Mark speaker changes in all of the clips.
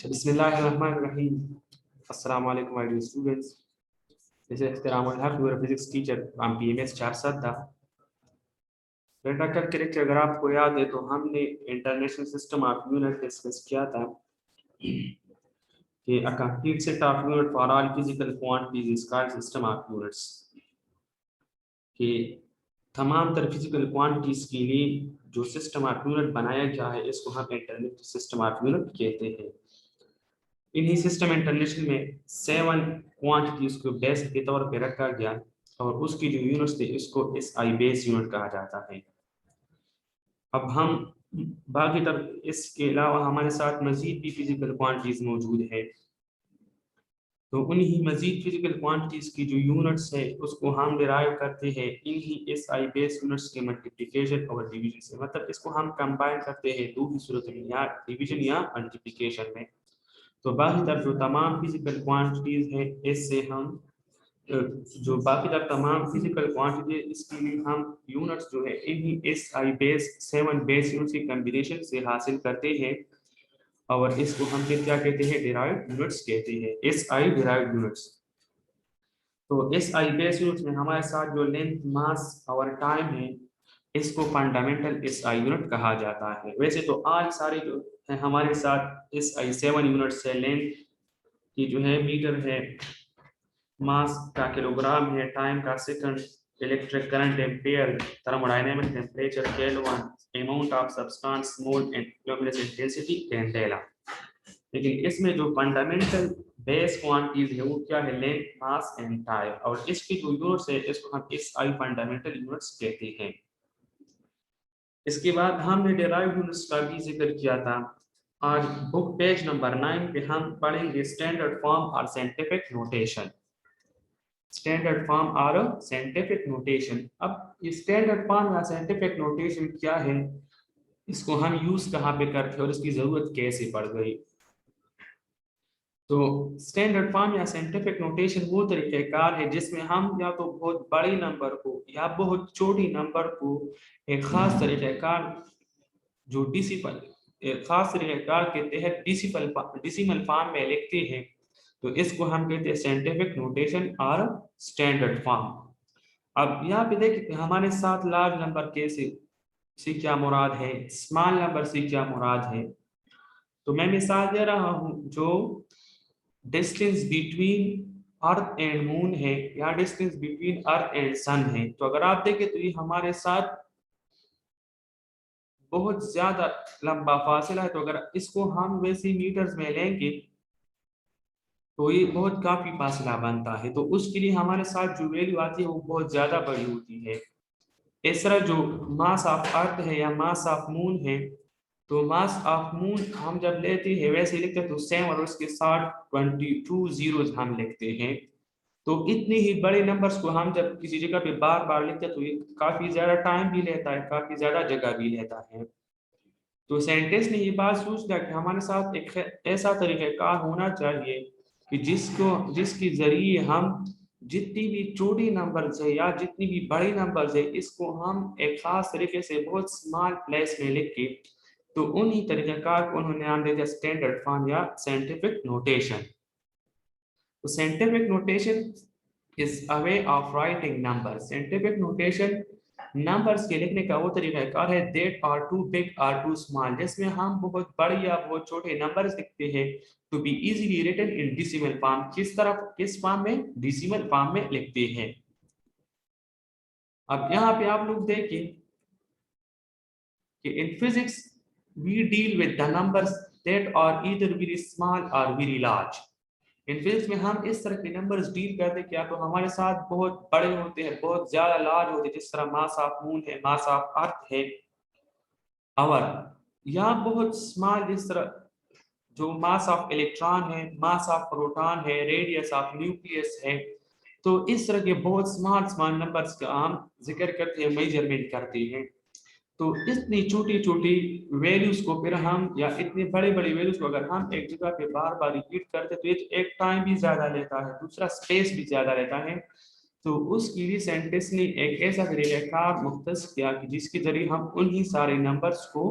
Speaker 1: बिस्मिल्लाहिर्रहमानिर्रहीम। अस्सलाम वालेकुम my dear students. This is Ihtiram al-Haq, your physics teacher from PMS 4 बेटा कल के लेक्चर अगर आपको याद है तो हमने international system of unit discuss किया था कि a complete set of unit for all physical quantities is called system of units। कि तमाम तर फिजिकल क्वांटिटीज के लिए जो सिस्टम ऑफ यूनिट बनाया गया है इसको हम इंटरनेशनल सिस्टम ऑफ यूनिट कहते हैं। इन्हीं सिस्टम इंटरनेशनल में 7 क्वांटिटीज को बेस के तौर पे रखा गया और उसकी जो यूनिट्स थे इसको SI बेस यूनिट कहा जाता है। अब हम बाकी तरफ इसके अलावा हमारे साथ मजीद भी फिजिकल क्वांटिटीज मौजूद है, तो उन्हीं मजीद फिजिकल क्वांटिटीज की जो यूनिट्स है उसको हम डिराइव करते हैं इन्हीं SI बेस यूनिट्स के मल्टीप्लिकेशन और डिवीजन से। मतलब इसको हम कंबाइन करते हैं दो ही सूरत में, या डिवीजन या मल्टीप्लिकेशन में। तो बाकी तरफ जो तमाम फिजिकल क्वांटिटीज हैं इससे हम जो बाकी तरफ तमाम फिजिकल क्वांटिटीज इसके लिए हम यूनिट्स जो है इन्हीं SI बेस 7 बेस यूनिट्स की कॉम्बिनेशन से हासिल करते हैं और इसको हम फिर क्या कहते हैं, डिराइव्ड यूनिट्स कहते हैं, SI डिराइव्ड यूनिट्स। तो SI बेस यूनिट्स में हमारे साथ जो लेंथ, मास और टाइम है इसको फंडामेंटल SI यूनिट कहा जाता है। वैसे तो आज सारे जो है हमारे साथ SI 7 यूनिट्स है। लेंथ की जो है मीटर है, मास का किलोग्राम है, टाइम का second, electric current ampere, thermodynamic temperature kelvin, amount of substance mole and luminous intensity candela. लेकिन इसमें जो फंडामेंटल बेस क्वांटिटीज है वो क्या है, लेंथ, मास एंड टाइम। और इसकी जो यूनिट्स है इसको हम SI फंडामेंटल यूनिट्स कहते हैं। इसके बाद हमने डेराइव्ड यूनिट्स का भी जिक्र किया था। आज बुक पेज नंबर 9 पे हम पढ़ेंगे स्टैंडर्ड फॉर्म और साइंटिफिक नोटेशन। स्टैंडर्ड फॉर्म और साइंटिफिक नोटेशन। अब ये स्टैंडर्ड फॉर्म या साइंटिफिक नोटेशन क्या है, इसको हम यूज कहाँ पे करते हैं और इसकी जरूरत कैसे पड़ गई। तो स्टैंडर्ड फॉर्म या साइंटिफिक नोटेशन वो तरीक़ेकार है जिसमें हम या तो बहुत बड़ी नंबर को या बहुत छोटी नंबर को एक खास तरीक़ेकार जो एक खास तरीक़ेकार के तहत डिसिमल फॉर्म में लिखते हैं, तो इसको हम कहते हैं साइंटिफिक नोटेशन और स्टैंडर्ड फॉर्म। अब यहाँ पे देखिए हमारे साथ लार्ज नंबर कैसे से क्या मुराद है, स्मॉल नंबर से क्या मुराद है। तो मैं मिसाल दे रहा हूँ, जो distance between earth and moon है या डिस्टेंस बिटवीन अर्थ एंड सन है, तो अगर आप देखें तो ये हमारे साथ बहुत ज्यादा लंबा फासला है। तो अगर इसको हम वैसे मीटर्स में लेंगे तो ये बहुत काफी फासला बनता है, तो उसके लिए हमारे साथ जो वैल्यू आती है वो बहुत ज्यादा बड़ी होती है। इस तरह जो मास ऑफ अर्थ है या मास ऑफ मून है, तो मास ऑफ मून हम जब लेते हैं वैसे लिखते हैं तो सेम और उसके साथ 22 जीरोस हम लिखते हैं। तो इतने ही बड़े नंबर्स को हम जब किसी जगह पे बार बार लिखते हैं तो ये काफी ज्यादा टाइम भी लेता है, काफी ज्यादा जगह भी लेता है। तो साइंटिस्ट ने ये बात सोच लिया कि हमारे साथ एक ऐसा तरीक़ाकार होना चाहिए कि जिसके जरिए हम जितनी भी छोटी नंबर्स है या जितनी भी बड़ी नंबर्स है इसको हम एक खास तरीके से बहुत स्मॉल प्लेस में लिख के, तो उन्हीं तरीक़ाकार को उन्होंने नाम दे दिया स्टैंडर्ड फॉर्म या साइंटिफिक नोटेशन। तो scientific notation is a way of writing numbers. Scientific notation numbers के लिखने का वो तरीक़ाकार है that are too big or too small, जिसमें हम बहुत बड़े या बहुत छोटे नंबर्स लिखते हैं to be easily written in decimal form. किस फॉर्म में, डेसिमल फॉर्म में लिखते हैं। अब यहाँ पे आप लोग देखें कि in physics we deal with the numbers that are either very small और वेरी लार्ज। इन फिजिक्स में हम इस तरह के नंबर्स डील करते हैं क्या तो हमारे साथ बहुत बड़े होते हैं, बहुत ज्यादा लार्ज होते हैं, जिस तरह मास ऑफ मून है, मास ऑफ अर्थ है, और या बहुत स्मॉल जिस तरह जो मास ऑफ इलेक्ट्रॉन है, मास ऑफ प्रोटॉन है, रेडियस ऑफ न्यूक्लियस है। तो इस तरह के बहुत स्मॉल स्मॉल नंबर्स का हम जिक्र करते हैं, मेजरमेंट करते हैं। तो इतनी छोटी छोटी वैल्यूज को फिर हम या इतनी बड़ी बड़ी वैल्यूज को अगर हम एक जगह पे बार बार रिपीट करते तो ये एक टाइम भी ज्यादा लेता है, दूसरा स्पेस भी ज्यादा लेता है। तो उसके लिए साइंटिस्ट ने एक ऐसा तरीक़ाकार मुख्तस किया कि जिसके जरिए हम उन्हीं सारे नंबर्स को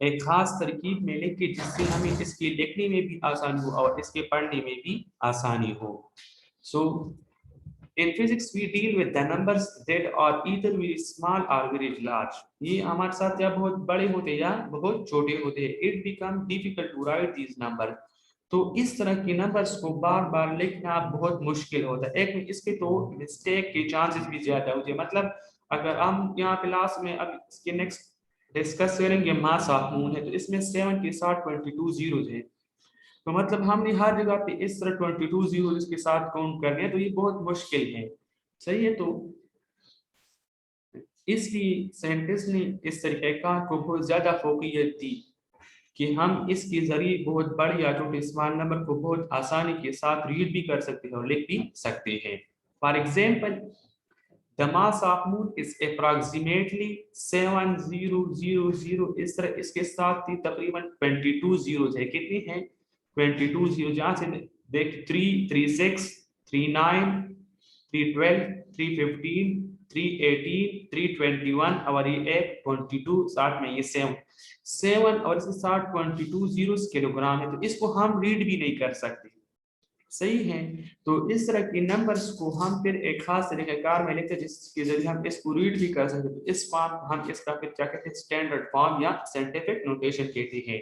Speaker 1: एक खास तरकीब में लिख के जिससे हमें इसके लिखने में भी आसानी हो और इसके पढ़ने में भी आसानी हो। सो in physics we deal with the numbers that are either very small or very large। ये हमारे साथ या बहुत बड़े होते हैं या बहुत छोटे होते हैं। It become difficult to write these number। तो इस तरह के नंबर्स को बार बार लिखना बहुत मुश्किल होता है। एक इसके तो मिस्टेक के चांसेस भी ज्यादा होते हैं। मतलब अगर हम यहाँ क्लास में अब इसके नेक्स्ट डिस्कस करेंगे मास ऑफ मून है, तो इसमें 7 के साथ 22 जीरोस है। तो मतलब हमने हर जगह पे इस तरह 22 जीरो इसके साथ काउंट करने हैं, तो ये बहुत मुश्किल है। सही है। तो इसलिए साइंटिस्ट ने इस तरीके का को बहुत ज्यादा फोकियत दी कि हम इसके जरिए बहुत बड़े या छोटे स्मॉल नंबर को बहुत आसानी के साथ रीड भी कर सकते हैं और लिख भी सकते हैं। For example the mass of moon is approximately 7000। इस तरह इसके साथ ही तकरीबन 22 जीरो है। कितनी है? 22 जीरो। जहां से देख 3, 36, 39, 312, 315, 318, 321 और ये 22 साथ में ये 7 और इसके साथ 22 जीरो किलोग्राम है। तो इसको हम रीड भी नहीं कर सकते। सही है। तो इस तरह के नंबर्स को हम फिर एक खास तरीकेकार में लिखते हैं जिसके जरिए हम इसको रीड भी कर सकते हैं। तो इस फॉर्म हम इसका फिर क्या कहते हैं? स्टैंडर्ड फॉर्म या साइंटिफिक नोटेशन कहते हैं।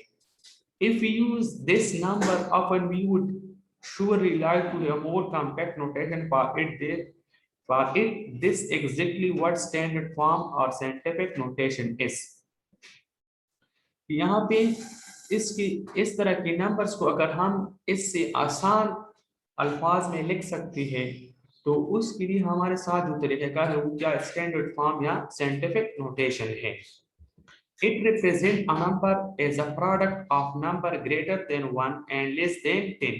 Speaker 1: If we use this number often, we would surely like to a more compact notation for it. This exactly what standard form or scientific notation is। यहाँ पे इसकी इस तरह के नंबर्स को अगर हम इससे आसान अल्फाज में लिख सकते हैं, तो उसके लिए हमारे साथ जो तरीक़ाकार है वो क्या स्टैंडर्ड फॉर्म या साइंटिफिक नोटेशन है। It represents a number as a product of number greater than 1 and less than 10।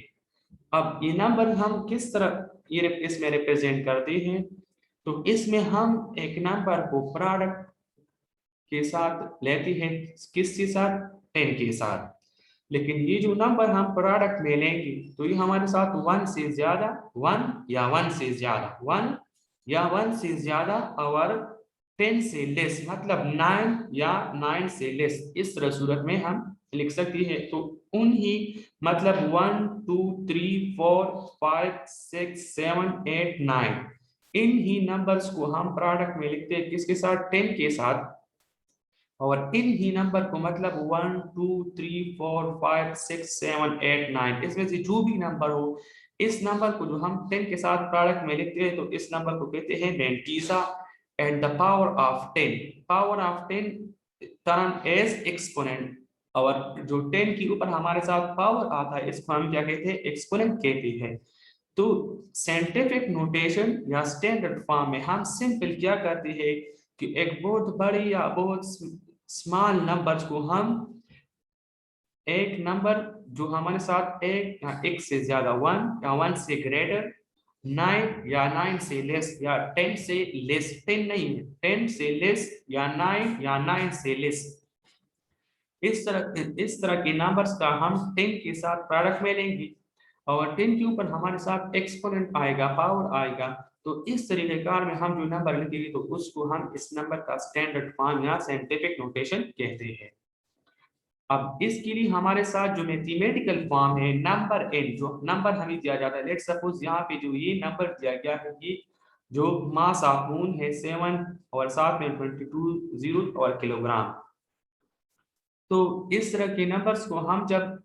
Speaker 1: अब ये नंबर हम किस तरह ये इसमें रिप्रेजेंट करते हैं? तो इसमें हम एक नंबर को प्रोडक्ट के साथ लेते हैं। किसके साथ? 10 के साथ। लेकिन ये जो नंबर हम प्रोडक्ट में लेंगे तो ये हमारे साथ 1 से ज्यादा, 1 या 1 से ज्यादा, 1 या 1 से ज्यादा और 10 से लेस मतलब 9 या 9 से लेस, इस तरह सूरत में हम लिख सकते हैं। तो उन्हीं मतलब 1 2 3 4 5 6 7 8 9 इन ही नंबर्स को हम प्रोडक्ट में लिखते हैं किसके साथ? 10 के साथ। और इन ही नंबर को मतलब 1 2 3 4 5 6 7 8 9 इसमें से जो भी नंबर हो, इस नंबर को जो हम 10 के साथ प्रोडक्ट में लिखते हैं तो इस नंबर को कहते हैं mantissa. And the power of 10 turn as exponent. और जो 10 के ऊपर हमारे साथ पावर आता है इसको हम क्या कहते हैं? एक्सपोनेंट कहते हैं। तो साइंटिफिक नोटेशन या स्टैंडर्ड फॉर्म में हम सिंपल क्या करते हैं कि एक बहुत बड़ी या बहुत स्मॉल नंबर्स को हम एक नंबर जो हमारे साथ एक या एक से ज्यादा, 1 या 1 से ग्रेटर, 9 या 9 से लेस या 10 से लेस, 10 नहीं है 10 से लेस या 9 या 9 से लेस, इस तरह के नंबर्स का हम 10 के साथ प्रोडक्ट में लेंगे और 10 के ऊपर हमारे साथ एक्सपोनेंट आएगा, पावर आएगा। तो इस तरीकेकार में हम जो नंबर लिखेंगे तो उसको हम इस नंबर का स्टैंडर्ड फॉर्म या साइंटिफिक नोटेशन कहते हैं। अब इसके लिए हमारे साथ जो मैथमेटिकल फॉर्म है नंबर n, जो नंबर हमें दिया जाता है, लेट्स सपोज यहाँ पे जो ये नंबर दिया गया है ये जो मास ऑफ मून है 7 और साथ में 22 जीरो और किलोग्राम। तो इस तरह के नंबर्स को हम जब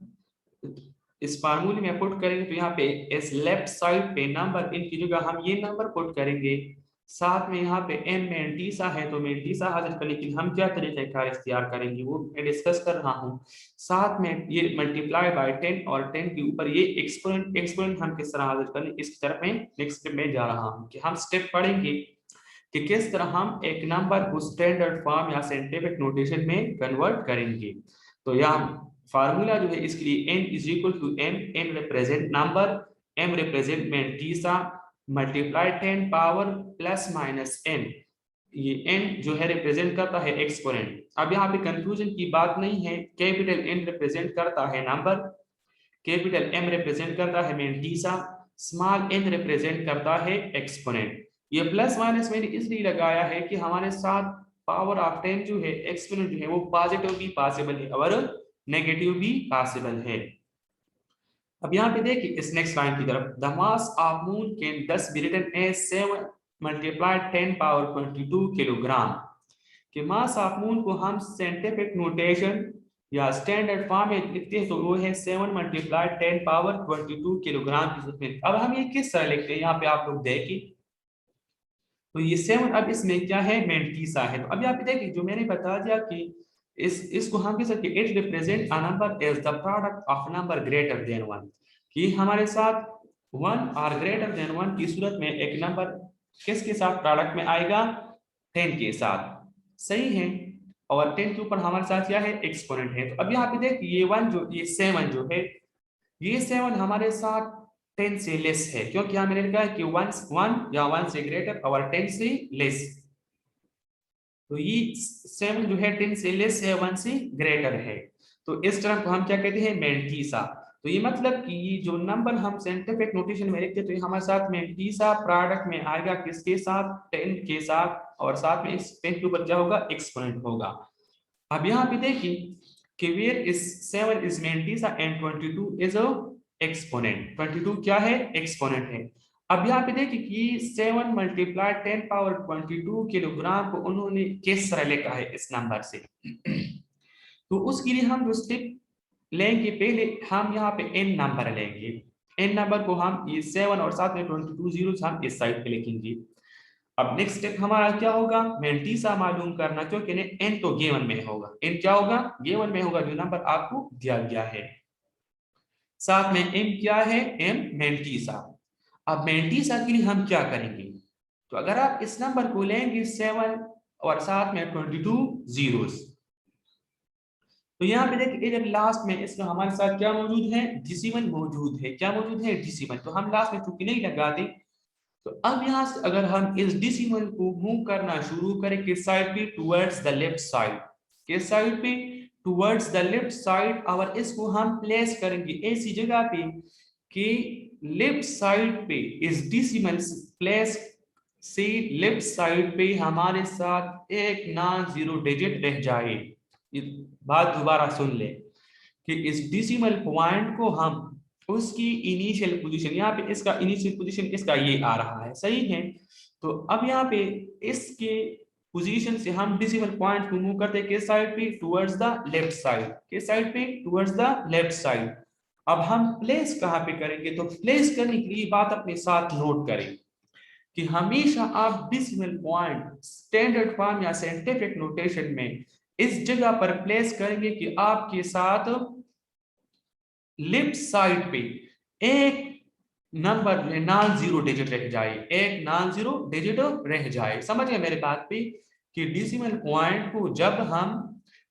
Speaker 1: इस फार्मूले में पुट करेंगे तो यहाँ पे इस लेफ्ट साइड पे नंबर इन की जगह हम ये नंबर पुट करेंगे। साथ में यहाँ पे m मैंटीसा है तो मैंटीसा हाजिर कर, लेकिन हम क्या तरीक़ाकार इख्तियार करेंगे वो मैं डिस्कस कर रहा हूँ। साथ में ये मल्टीप्लाई बाय 10 और 10 के ऊपर ये एक्सपोनेंट हम किस तरह हाजिर करें, इस तरफ में नेक्स्ट स्टेप में जा रहा हूँ कि हम स्टेप पढ़ेंगे कि किस तरह हम एक नंबर को स्टैंडर्ड फॉर्म या साइंटिफिक नोटेशन में कन्वर्ट करेंगे। तो यहाँ फार्मूला जो है इसके लिए n is equal to m represent number, m represent mantissa, multiply 10 power plus minus n, ये n जो है रिप्रेजेंट करता है एक्सपोनेंट। अब यहाँ पे कंफ्यूजन की बात नहीं है, कैपिटल N रिप्रेजेंट करता है नंबर, कैपिटल M रिप्रेजेंट करता है मैंटीसा, स्मॉल n रिप्रेजेंट करता है एक्सपोनेंट। ये प्लस माइनस मैंने इसलिए लगाया है कि हमारे साथ पावर ऑफ 10 जो है एक्सपोनेंट जो है वो पॉजिटिव भी पॉसिबल है और नेगेटिव भी पॉसिबल है। अब यहाँ पे देखिए इस नेक्स्ट लाइन की तरफ, the mass of moon can thus be written as 7 multiplied 10 power 22 kilogram. कि मास ऑफ मून को हम साइंटिफिक नोटेशन या स्टैंडर्ड फॉर्म में लिखते हैं तो वो है 7 मल्टीप्लाइड 10 पावर 22 किलोग्राम की सूरत में। अब हम ये किस तरह लिखते हैं, यहाँ पे आप लोग देखिए तो ये 7 अब इसमें क्या है, मैंटीसा है। तो अब यहाँ पे देखिए जो मैंने बता दिया कि इसको हम कह सकते हैं it represent a number as the product of number greater than 1, कि हमारे साथ 1 और ग्रेटर देन 1 की सूरत में एक नंबर किसके साथ प्रोडक्ट में आएगा, 10 के साथ, सही है। और 10 के ऊपर हमारे साथ क्या है, एक्सपोनेंट है। तो अब यहाँ पे देखिए ये 7 जो है, ये 7 हमारे साथ 10 से लेस है, क्योंकि यहाँ मैंने लिखा है कि 1 या 1 से ग्रेटर और 10 से लेस। तो ये 7 जो है 10 से लेस है, 1 से ग्रेटर है। तो इस टर्म को हम क्या कहते हैं, मैंटीसा। तो ये मतलब कि ये जो नंबर हम साइंटिफिक नोटेशन में लिखते हैं तो ये हमारे साथ मैंटीसा प्रोडक्ट में आएगा किसके साथ, 10 के साथ, और साथ में इस 10 के ऊपर क्या होगा, एक्सपोनेंट होगा। अब यहाँ पे देखिए कि where is 7 is mantissa and 22 is a exponent. 22 क्या है, एक्सपोनेंट है। अब यहाँ पे देखिए कि 7 मल्टीप्लाई 10 पावर 22 किलोग्राम को उन्होंने किस तरह लिखा है इस नंबर से। तो उसके लिए हम जो स्टेप लेंगे, पहले हम यहाँ पे n नंबर लेंगे। n नंबर को हम ये 7 और साथ में 22 जीरोस हम इस साइड पे लिखेंगे। अब नेक्स्ट स्टेप हमारा क्या होगा, मैंटीसा मालूम करना, क्योंकि n तो गिवन में होगा, n क्या होगा, गिवन में होगा जो नंबर आपको दिया गया है। साथ में m क्या है, m मैंटीसा। अब मैंटीसा के लिए हम क्या करेंगे, तो अगर आप इस नंबर को लेंगे 7 और साथ में 22 जीरोस, तो यहाँ पे देखिए इधर लास्ट में इसका हमारे साथ क्या मौजूद है, डेसिमल मौजूद है। क्या मौजूद है, डेसिमल। तो हम लास्ट में चूंकि नहीं लगाते, तो अब यहाँ से अगर हम इस डेसिमल को मूव करना शुरू करें किस साइड पे, टुवर्ड्स द लेफ्ट साइड। किस साइड पे, टुवर्ड्स द लेफ्ट साइड। और इसको हम प्लेस करेंगे ऐसी जगह पे कि लेफ्ट साइड पे इस डेसिमल प्लेस से लेफ्ट साइड पे हमारे साथ एक नॉन जीरो डिजिट रह जाए। बात दोबारा सुन ले कि इस डेसिमल पॉइंट को हम उसकी इनिशियल पोजीशन, यहाँ पे इसका इनिशियल पोजीशन इसका ये आ रहा है, सही है। तो अब यहाँ पे इसके पोजीशन से हम डेसिमल पॉइंट को मूव करते हैं किस साइड पे, टुवर्ड्स द लेफ्ट साइड। किस साइड पे, टुवर्ड्स द लेफ्ट साइड। अब हम प्लेस कहाँ पे करेंगे, तो प्लेस करने के लिए बात अपने साथ नोट करें कि हमेशा आप डेसिमल पॉइंट स्टैंडर्ड फॉर्म या साइंटिफिक नोटेशन में इस जगह पर प्लेस करेंगे कि आपके साथ लेफ्ट साइड पे एक नंबर नॉन जीरो डिजिट रह जाए, एक नॉन जीरो डिजिट रह जाए। समझ गए मेरे बात पे कि डेसिमल पॉइंट को जब हम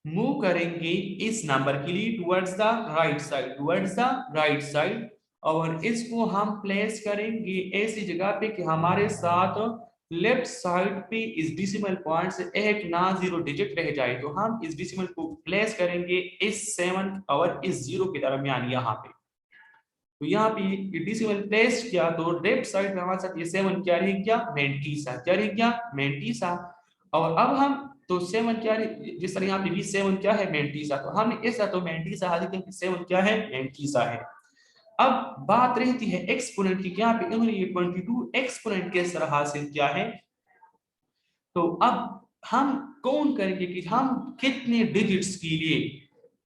Speaker 1: मूव करेंगे इस नंबर के लिए towards the right side, towards the right side, और इसको हम प्लेस करेंगे ऐसी जगह पे कि हमारे साथ लेफ्ट साइड पे इस डेसिमल पॉइंट से एक नॉन जीरो डिजिट रह जाए, तो हम इस डेसिमल को प्लेस करेंगे इस 7 और इस 0 के दरमियान यहाँ पे। तो यहाँ पे डेसिमल प्लेस किया तो लेफ्ट साइड में हमारे साथ ये 7 क्या रह गया, मैंटीसा। क्या रह गया, मैंटीसा। और अब हम तो 7 क्या जिस तरह यहाँ पे भी 7 क्या है, मैंटीसा। तो हमने इस तरह तो मैंटीसा हाजिर किया 7 क्या है, मैंटीसा है। अब बात रहती है एक्सपोनेंट की, यहाँ पे इन्होंने ये 22 एक्सपोनेंट किस तरह हासिल किया है। तो अब हम कौन करेंगे कि हम कितने डिजिट्स के लिए,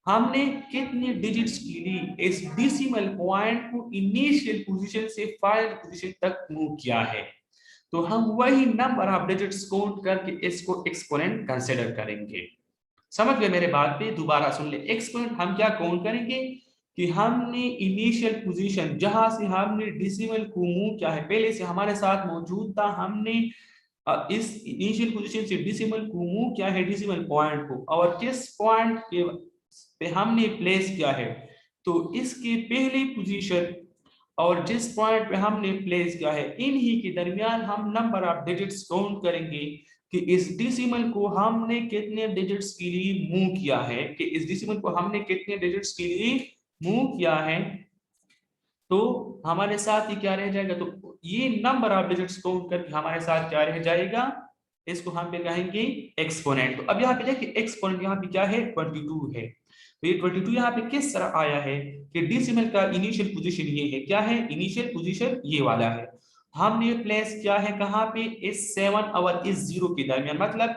Speaker 1: हमने कितने डिजिट्स के लिए इस डेसिमल पॉइंट को इनिशियल पोजीशन से फाइनल पोजीशन तक मूव किया है, तो हम वही नंबर ऑफ डिजिट्स काउंट करके इसको एक्सपोनेंट कंसीडर करेंगे। समझ गए मेरे बात पे, दोबारा सुन ले। एक्सपोनेंट हम क्या काउंट करेंगे कि हमने इनिशियल पोजीशन जहां से हमने डेसिमल को मूव किया है, पहले से हमारे साथ मौजूद था, हमने इस इनिशियल पोजीशन से डेसिमल को मूव किया है डेसिमल पॉइंट को, और किस पॉइंट के पे हमने प्लेस किया है, तो इसके पहली पोजीशन और जिस पॉइंट पे हमने प्लेस किया है इन्हीं के दरमियान हम नंबर ऑफ डिजिट्स काउंट करेंगे कि इस डेसिमल को हमने कितने डिजिट्स के लिए मूव किया है, कि इस डेसिमल को हमने कितने डिजिट्स के लिए मूव किया है। तो हमारे साथ ही क्या रह जाएगा, तो ये नंबर ऑफ डिजिट्स काउंट करके हमारे साथ क्या रह जाएगा, इसको हम पे कहेंगे एक्सपोनेंट। तो अब यहाँ पे देखिए एक्सपोनेंट यहाँ पे क्या है 22 है। तो ये 22 यहाँ पे किस तरह आया है कि डेसिमल का इनिशियल पोजीशन ये है, क्या है इनिशियल पोजीशन ये वाला है। हमने प्लेस किया है कहाँ पे, इस 7 और इस 0 के दरमियान, मतलब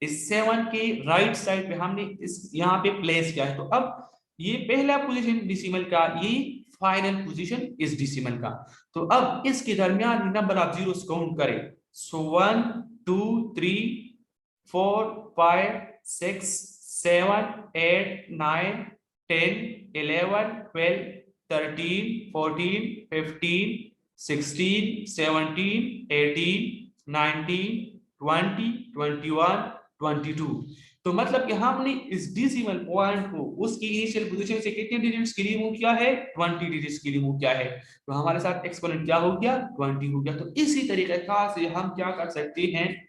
Speaker 1: इस 7 के राइट साइड पे हमने इस यहाँ पे प्लेस किया है। तो अब ये पहला पोजीशन डेसिमल का, ये फाइनल पोजीशन इस डेसिमल का। तो अब इसके दरमियान नंबर ऑफ जीरोस काउंट करें। सो 1 2 3 4 5 6 7 8 9 10 11 12 13 14 15 16 17 18 19 20 21 22। तो मतलब कि हमने इस डेसिमल पॉइंट को उसकी इनिशियल पोजीशन से कितने डिजिट्स के लिए मूव किया है, 20 डिजिट्स के लिए मूव किया है। तो हमारे साथ एक्सपोनेंट क्या हो गया, 20 हो गया। तो इसी तरीके से हम क्या कर सकते हैं,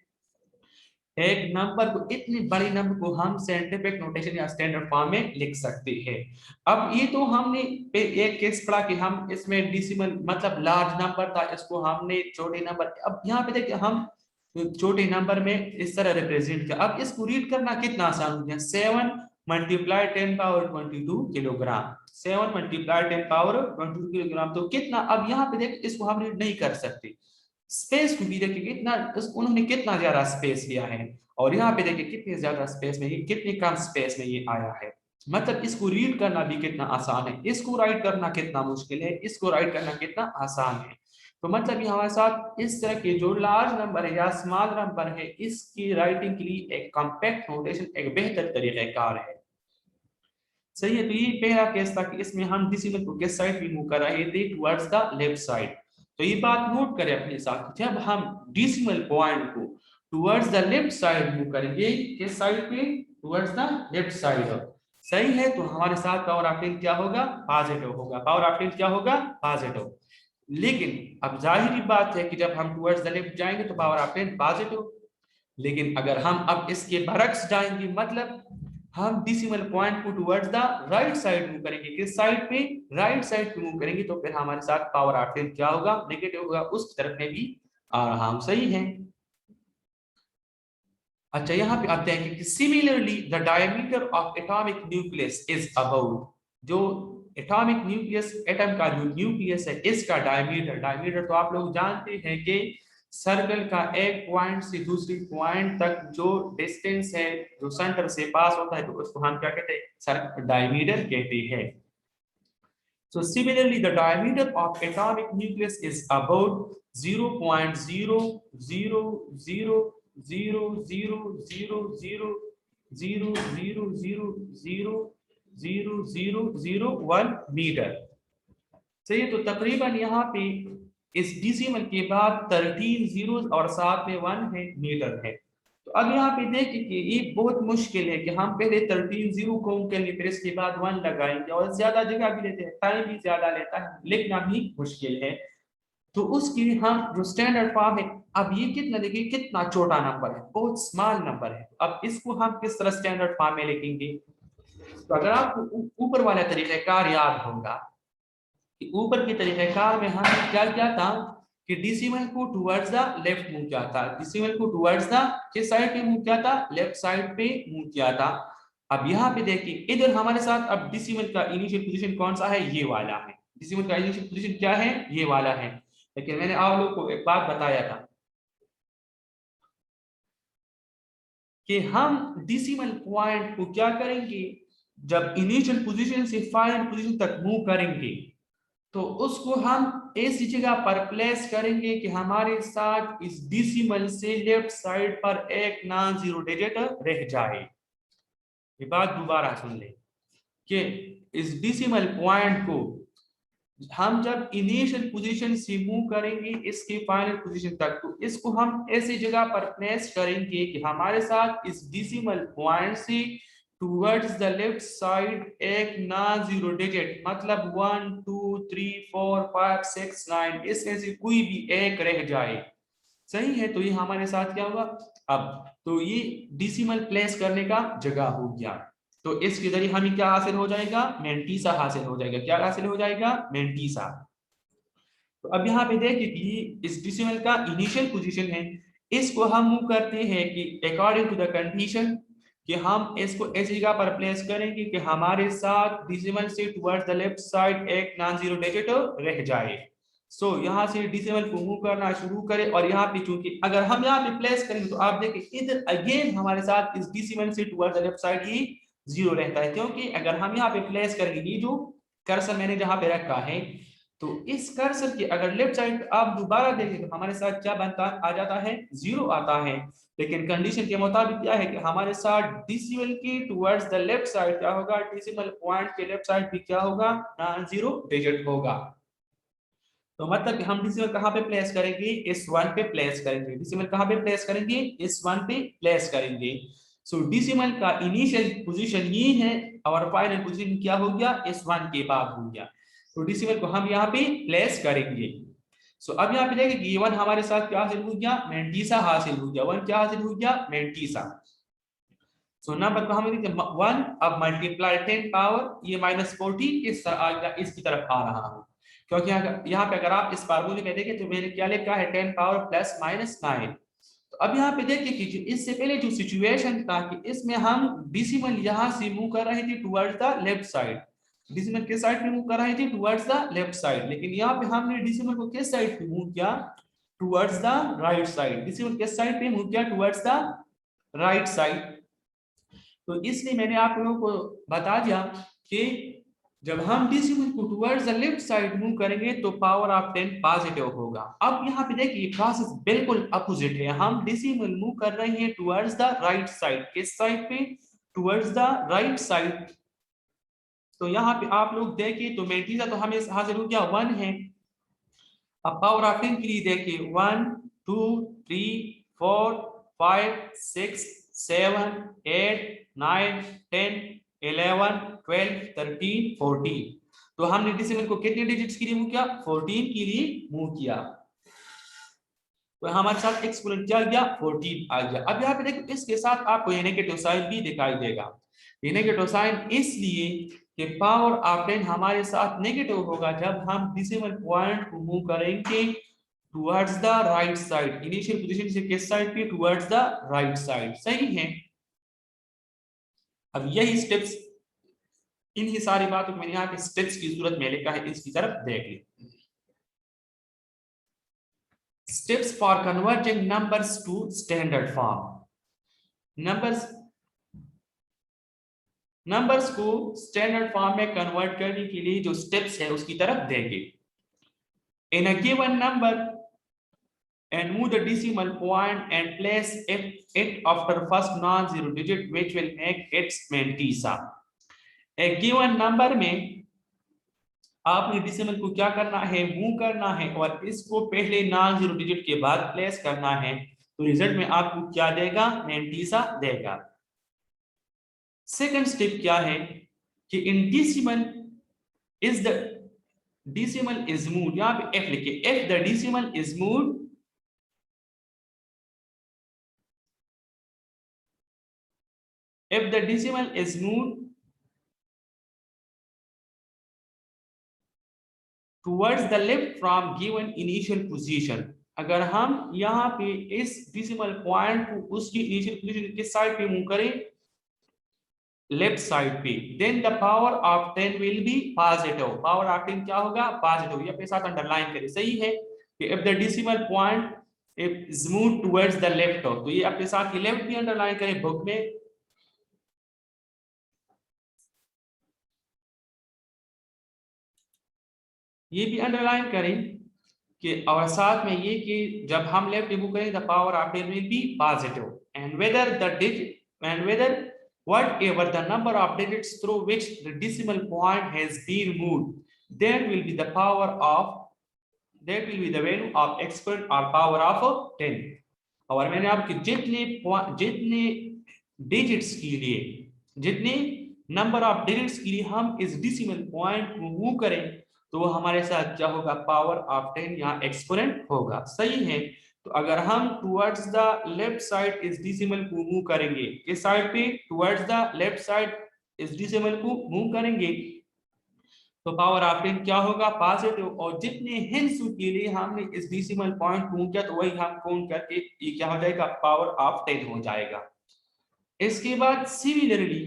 Speaker 1: एक नंबर को, इतनी बड़ी नंबर को हम साइंटिफिक नोटेशन या स्टैंडर्ड फॉर्म में लिख सकते हैं। अब ये तो हमने एक केस पढ़ा कि हम इसमें डेसिमल मतलब लार्ज नंबर था, इसको हमने छोटे नंबर, अब यहाँ पे देखिए हम छोटे नंबर में इस तरह रिप्रेजेंट किया। अब इसको रीड करना कितना आसान हो गया, 7 multiply 10 power 22 kilogram, 7 multiply 10 power 22 kilogram. तो कितना, अब यहाँ पे देख इसको हम रीड नहीं कर सकते। स्पेस को भी देखिए कितना, उन्होंने कितना ज्यादा स्पेस लिया है, और यहाँ पे देखिए कितने ज्यादा स्पेस में, कितने कम स्पेस में ये आया है। मतलब इसको रीड करना भी कितना आसान है, इसको राइट करना कितना मुश्किल है, इसको राइट करना कितना आसान है। तो मतलब ये हमारे साथ इस तरह के जो लार्ज नंबर है या स्मॉल नंबर है, इसकी राइटिंग के लिए एक कॉम्पैक्ट नोटेशन एक बेहतर तरीक़ाकार है। सही है। तो ये पहला केस था कि इसमें हम डेसिमल को किस साइड पे मूव कर रहे थे, टुवर्ड्स द लेफ्ट साइड। तो ये बात नोट करें अपने साथ, जब हम डेसिमल पॉइंट को towards the left side move करेंगे, किस साइड पे, टुवर्ड्स द लेफ्ट साइड, सही है, तो हमारे साथ पावर ऑफ 10 क्या होगा, पॉजिटिव होगा। पावर ऑफ 10 क्या होगा, पॉजिटिव। लेकिन अब जाहिर बात है कि जब हम टुवर्ड्स द लेफ्ट जाएंगे तो पावर ऑफ 10 पॉजिटिव। लेकिन अगर हम अब इसके बरक्स जाएंगे, मतलब हम डेसिमल पॉइंट को towards the right side move करेंगे, किस साइड पे, राइट साइड पे मूव करेंगे, तो फिर हमारे साथ पावर ऑफ 10 क्या होगा, नेगेटिव होगा, उस तरफ में भी आ रहा हूं, सही है। अच्छा यहाँ पे आते हैं कि similarly the diameter of atomic nucleus is about, जो एटॉमिक न्यूक्लियस, एटम का जो न्यूक्लियस है, इसका डायमीटर, डायमीटर तो आप लोग जानते हैं कि सर्कल का एक पॉइंट से दूसरी पॉइंट तक जो डिस्टेंस है, जो सेंटर से पास होता है, तो उसको हम क्या कहते हैं, सर्कल डायमीटर कहते हैं। So similarly, the diameter of atomic nucleus is about 0.00000000000001 metre. सही है। तो तकरीबन यहाँ पे इस डेसिमल के बाद 13 जीरो और साथ में 1 है, मीटर है। तो अब यहाँ पे देखिए कि ये बहुत मुश्किल है कि हम पहले 13 जीरो काउंट करेंगे, फिर इसके बाद 1 लगाएंगे, और ज्यादा जगह भी लेते हैं, टाइम भी ज्यादा लेता है, लिखना भी मुश्किल है। तो उसके लिए हम जो स्टैंडर्ड फॉर्म है, अब ये कितना, देखिए कितना छोटा नंबर है, बहुत स्मॉल नंबर है। अब इसको हम किस तरह स्टैंडर्ड फॉर्म में लिखेंगे, तो अगर आपको ऊपर वाला तरीक़ाकार याद होगा कि ऊपर के तरीक़ाकार में हमने क्या किया था कि डेसिमल को टुवर्ड्स द लेफ्ट मूव किया था, डेसिमल को टुवर्ड्स द किस साइड पे मूव किया था, लेफ्ट साइड पे मूव किया था। अब यहाँ पे देखिए इधर हमारे साथ अब डेसिमल का इनिशियल पोजीशन कौन सा है, ये वाला है। डेसिमल का इनिशियल पोजीशन क्या है, ये वाला है। लेकिन मैंने आप लोग को एक बात बताया था कि हम डेसिमल पॉइंट को क्या करेंगे, जब इनिशियल पोजीशन से फाइनल पोजीशन तक मूव करेंगे, तो उसको हम ऐसी जगह पर प्लेस करेंगे कि हमारे साथ इस डेसिमल से लेफ्ट साइड पर एक नॉन जीरो डिजिट रह जाए। ये बात दोबारा सुन ले कि इस डेसिमल पॉइंट को हम जब इनिशियल पोजीशन से मूव करेंगे इसके फाइनल पोजीशन तक, तो इसको हम ऐसी जगह पर प्लेस करेंगे कि हमारे साथ इस डेसिमल पॉइंट से टुवर्ड्स द लेफ्ट साइड एक नॉन जीरो डिजिट, मतलब 1 2 3 4 5 6 9, इसमें से कोई भी एक रह जाए, सही है। तो ये हमारे साथ क्या होगा, अब तो ये डेसिमल प्लेस करने का जगह हो गया। तो इसके जरिए हमें क्या हासिल हो जाएगा, मैंटीसा हासिल हो जाएगा। क्या हासिल हो जाएगा, मैंटीसा। तो अब यहाँ पे देखिए कि इस डेसिमल का इनिशियल पोजीशन है, इसको हम मूव करते हैं कि अकॉर्डिंग टू द कंडीशन कि हम इसको इस जगह पर प्लेस करेंगे कि हमारे साथ डिसिमल से टुवर्ड्स द लेफ्ट साइड एक नॉन जीरो डिजिट रह जाए। सो यहाँ से डिसिमल को मूव करना शुरू करें और यहाँ पे चूंकि अगर हम यहाँ पे प्लेस करेंगे तो आप देखिए इधर अगेन हमारे साथ इस डिसिमल से towards the left side he zero रहता है, क्योंकि अगर हम यहाँ पे प्लेस करेंगे, ये जो कर्सर मैंने जहाँ पे रखा है, तो इस कर्सर की अगर लेफ्ट साइड आप दोबारा देखें तो हमारे साथ क्या बनता आ जाता है, जीरो आता है। लेकिन कंडीशन के मुताबिक क्या है कि हमारे साथ डिसिमल की टुवर्ड्स द लेफ्ट साइड क्या होगा, डिसिमल पॉइंट के लेफ्ट साइड भी क्या होगा, नॉन जीरो डिजिट होगा। तो मतलब कि हम डिसिमल कहां पे प्लेस करेंगे, इस वन पे प्लेस करेंगे। डिसिमल कहां पे प्लेस करेंगे, इस वन पे प्लेस करेंगे। सो डिसिमल का इनिशियल पोजीशन ये है और फाइनल पोजीशन क्या हो गया, इस वन के बाद हो गया। तो डिसिमल को हम यहाँ पे प्लेस करेंगे। सो अब यहाँ पे देखिए कि वन हमारे साथ क्या हासिल हो गया, मैंटीसा हासिल हो गया। वन क्या हासिल हो गया, मैंटीसा। सो नंबर को हम वन, अब मल्टीप्लाई 10 पावर ये -14 इसकी तरफ आ रहा हूँ, क्योंकि यहाँ पे अगर आप इस फार्मूले में देखें तो मैंने क्या लिखा है, 10 पावर प्लस -9। तो अब यहाँ पे देखिए कि इससे पहले जो सिचुएशन था कि इसमें हम डिसिमल यहाँ से मूव कर रहे थे towards the left side. Decimal किस साइड पे मूव कर रहे थे, टुवर्ड्स द लेफ्ट साइड। लेकिन यहाँ पे हमने डिसिमल को किस साइड पे मूव किया, towards the right side. Decimal किस साइड पे मूव किया, टुवर्ड्स द राइट साइड। तो इसलिए मैंने आप लोगों को बता दिया कि जब हम डिसिमल को towards the left side move करेंगे तो पावर ऑफ 10 पॉजिटिव होगा। अब यहाँ पे देखिए प्रोसेस बिल्कुल अपोजिट है, हम डिसिमल मूव कर रहे हैं टुवर्ड्स द राइट साइड। किस साइड पे, टुवर्ड्स द राइट साइड। तो यहाँ पे आप लोग देखिए तो मैंटीसा तो हमें हासिल हो गया 1 है। अब पावर ऑफ 10 के लिए देखिए 1 2 3 4 5 6 7 8 9 10 11 12 13 14। तो हमने डिसिमल को कितने डिजिट्स के लिए मूव किया, 14 के लिए मूव किया। तो हमारे साथ एक्सपोनेंट क्या गया, 14 आ गया। अब यहाँ पे देखो इसके साथ आपको ये नेगेटिव साइन भी दिखाई देगा। ये नेगेटिव साइन इसलिए कि पावर ऑफ 10 हमारे साथ नेगेटिव होगा जब हम डिसिमल पॉइंट को मूव करेंगे towards the right side. Initial position से किस साइड पे, टुवर्ड्स द राइट साइड। सही है। अब यही स्टेप्स, इन्हीं सारी बातों को मैंने यहाँ पे स्टेप्स की सूरत में लिखा है, इसकी तरफ देख ली। Steps for converting numbers to standard form. Numbers को स्टैंडर्ड फॉर्म में कन्वर्ट करने के लिए जो स्टेप्स है उसकी तरफ देंगे। In a given number and move the decimal point and place it after first non-zero digit which will make its mantissa. एक given number में आपने डिसिमल को क्या करना है, मूव करना है और इसको पहले नॉन जीरो डिजिट के बाद प्लेस करना है। तो रिजल्ट में आपको क्या देगा, मैंटीसा देगा। सेकंड स्टेप क्या है कि इन decimal is the decimal is moved, यहां पे एफ लिखिए, if the decimal is moved if the decimal is moved towards the left from given initial position, अगर हम यहाँ पे इस डिसिमल पॉइंट को उसकी इनिशियल पोजीशन किस साइड पे मूव करें, लेफ्ट साइड पे, then the power of 10 will be positive. Power of 10 क्या होगा, पॉजिटिव। ये अपने साथ अंडरलाइन करें। सही है कि if the decimal point is move towards the left, तो ये अपने साथ लेफ्ट भी अंडरलाइन करें बुक में। ये भी अंडरलाइन करें कि और साथ में ये कि जब हम लेफ्ट मूव करें the power of 10 will be positive and whether the digit and whether whatever the number of digits through which the decimal point has been moved, that will be the value of exponent or power of 10। और मैंने आपके जितने digits के लिए, जितने number of digits के लिए हम इस डिसिमल पॉइंट को मूव करें तो हमारे साथ क्या होगा, पावर ऑफ 10 यहाँ एक्सपोनेंट होगा। सही है। तो अगर हम टुवर्ड्स द लेफ्ट साइड इस डिसिमल को मूव करेंगे, किस साइड पे, टुवर्ड्स द लेफ्ट साइड इस डिसिमल को मूव करेंगे, तो पावर ऑफ 10 क्या होगा, पॉजिटिव। और जितने हिंस के लिए हमने इस डेसिमल पॉइंट को किया तो वही हम काउंट करके ये क्या हो जाएगा, पावर ऑफ 10 हो जाएगा। इसके बाद similarly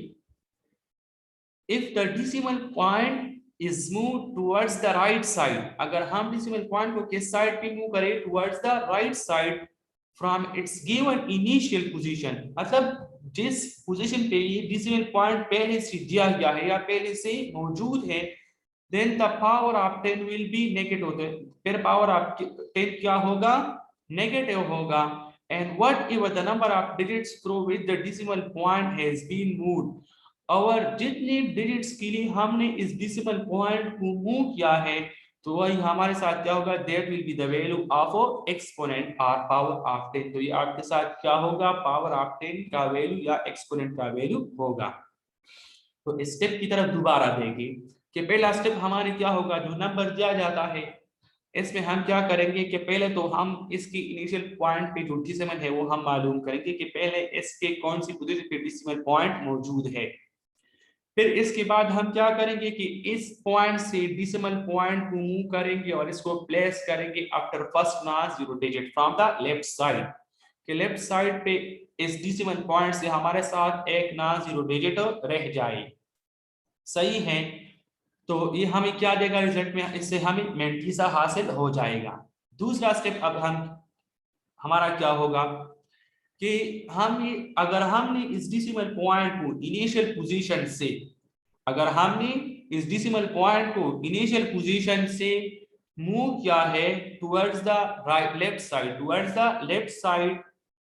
Speaker 1: if the decimal point is move towards the right side, अगर हम डेसिमल पॉइंट को किस साइड पे मूव करें, towards the right side from its given initial position, मतलब जिस पोजीशन पे ये डेसिमल पॉइंट पहले से दिया गया है या पहले से मौजूद है, then the power of 10 will be negative, फिर पावर ऑफ 10 क्या होगा, नेगेटिव होगा। and whatever the number of digits through which the decimal point has been moved, और जितने डिजिट्स के लिए हमने इस डेसिमल पॉइंट को मूव किया है तो वही हमारे साथ क्या होगा, that will be the value of exponent और पावर ऑफ 10। तो ये आपके साथ क्या होगा, पावर ऑफ 10 का वैल्यू या एक्सपोनेंट का वैल्यू होगा। तो स्टेप की तरफ दोबारा देखें कि पहला स्टेप हमारे क्या होगा, जो नंबर दिया जाता है इसमें हम क्या करेंगे कि पहले तो हम इसकी इनिशियल पॉइंट पे जो डेसिमल है वो हम मालूम करेंगे कि पहले इसके कौन सी पोजीशन पे डेसिमल पॉइंट मौजूद है। फिर इसके बाद हम क्या करेंगे कि इस पॉइंट से डेसिमल पॉइंट को मूव करेंगे और इसको प्लेस करेंगे after first non zero digit from the left side, कि लेफ्ट साइड पे इस डेसिमल पॉइंट से हमारे साथ एक नॉन जीरो डिजिट रह जाए। सही है, तो ये हमें क्या देगा रिजल्ट में, इससे हमें मैंटीसा हासिल हो जाएगा। दूसरा स्टेप अब हम हमारा क्या होगा कि हम अगर हमने इस डेसिमल पॉइंट को इनिशियल पोजीशन से, अगर हमने इस डेसिमल पॉइंट को इनिशियल पोजीशन से मूव किया है towards the right left side, towards the left side,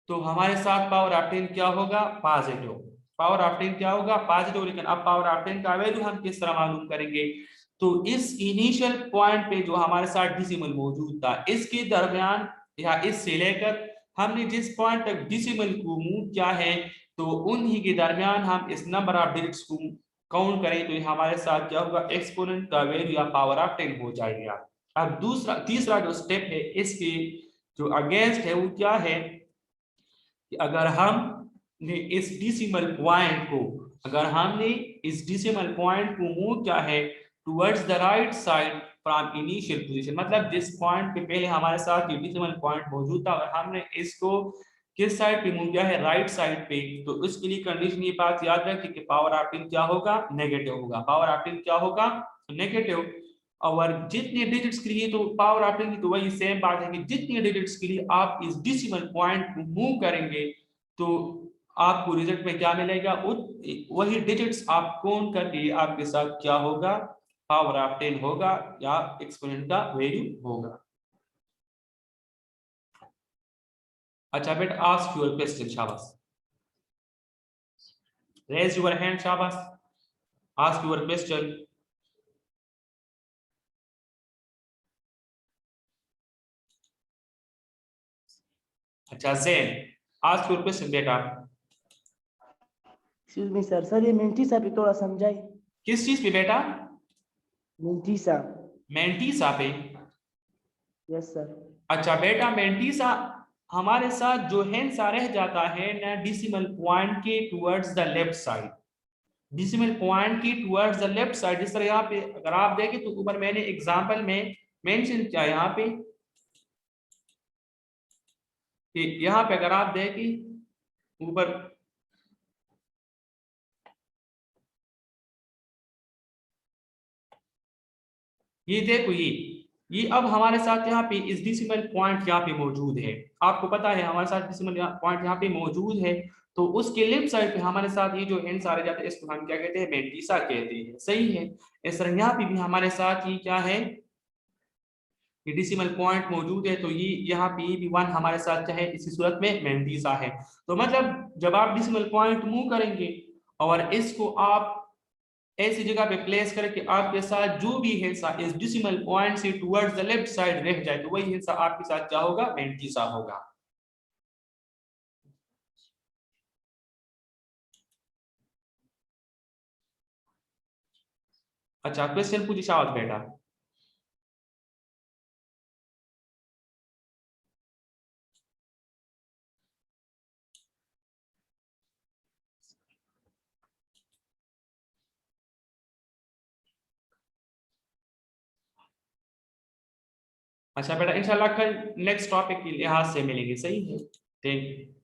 Speaker 1: तो हमारे साथ पावर ऑफ 10 क्या होगा, पॉजिटिव। पावर ऑफ 10 क्या होगा, पॉजिटिव। लेकिन अब पावर ऑफ 10 का वैल्यू हम किस तरह मालूम करेंगे, तो इस इनिशियल पॉइंट पे जो हमारे साथ डेसिमल मौजूद था इसके दरमियान या इससे लेकर हमने जिस पॉइंट तक डेसिमल को मूव किया है तो उन्हीं के दरमियान हम इस नंबर ऑफ डिजिट्स को काउंट करें तो हमारे साथ क्या होगा, एक्सपोनेंट का वैल्यू या पावर ऑफ 10 हो जाएगा। अब तीसरा जो स्टेप है इसके जो अगेंस्ट है वो क्या है कि अगर हमने इस डेसिमल पॉइंट को, अगर हमने इस डेसिमल पॉइंट को मूव किया है towards the right side from initial position, मतलब जिस पॉइंट पे पहले हमारे साथ ये डेसिमल पॉइंट मौजूद था और हमने इसको किस साइड पे मूव किया है, राइट साइड पे, तो उसके लिए कंडीशन ये बात याद रखें कि पावर ऑफ 10 क्या होगा, नेगेटिव होगा। पावर ऑफ 10 क्या होगा, नेगेटिव। और जितने डिजिट्स के लिए तो पावर ऑफ 10 की तो वही सेम बात है कि जितने डिजिट्स के लिए आप इस डेसिमल पॉइंट को मूव करेंगे तो आपको रिजल्ट में क्या मिलेगा, वही डिजिट्स आप काउंट करके आपके साथ क्या होगा, पावर ऑफ 10 होगा या एक्सपोनेंट का वैल्यू होगा। अच्छा बेटा, आस्क योर क्वेश्चन, शाबाश, रेज योर हैंड, शाबाश, आस्क योर क्वेश्चन। अच्छा जैन, आस्क योर क्वेश्चन बेटा।
Speaker 2: एक्सक्यूज मी सर, सर ये मेंटीसा पे थोड़ा समझाइए।
Speaker 1: किस चीज पे बेटा,
Speaker 2: मेंटीसा।
Speaker 1: मेंटीसा पे?
Speaker 2: Yes sir.
Speaker 1: अच्छा बेटा, मेंटीसा हमारे साथ जो है रह जाता है ना डेसिमल पॉइंट के towards the left side, decimal point की टुवर्ड्स द लेफ्ट साइड। जिस तरह यहाँ पे अगर आप देखें तो ऊपर मैंने एग्जांपल में मेंशन किया यहाँ पे कि यहाँ पे अगर आप देखें ऊपर, ये देखो ये अब हमारे साथ यहाँ पे इस डेसिमल पॉइंट यहाँ पे मौजूद है, आपको पता है हमारे साथ डेसिमल पॉइंट यहाँ पे मौजूद है, तो उसके लेफ्ट साइड पे हमारे साथ ये जो एंड सारे जाते हैं इसको हम क्या कहते हैं, मेंटीसा कहते हैं। सही है, इस तरह यहाँ पे भी हमारे साथ ये क्या है, ये डेसिमल पॉइंट मौजूद है, तो ये यहाँ पे भी वन हमारे साथ चाहे इसी सूरत में मेंटीसा है। तो मतलब जब आप डेसिमल पॉइंट मूव करेंगे और इसको आप ऐसी जगह पे प्लेस करके आपके साथ जो भी हिस्सा इस डेसिमल पॉइंट से टुवर्ड्स द लेफ्ट साइड रह जाए तो वही हिस्सा आपके साथ क्या होगा, मेंटीसा होगा। अच्छा क्वेश्चन पूछिए शाबाश बेटा। अच्छा बेटा इंशाल्लाह कल नेक्स्ट टॉपिक के लिहाज से मिलेंगे, सही है। Thank you.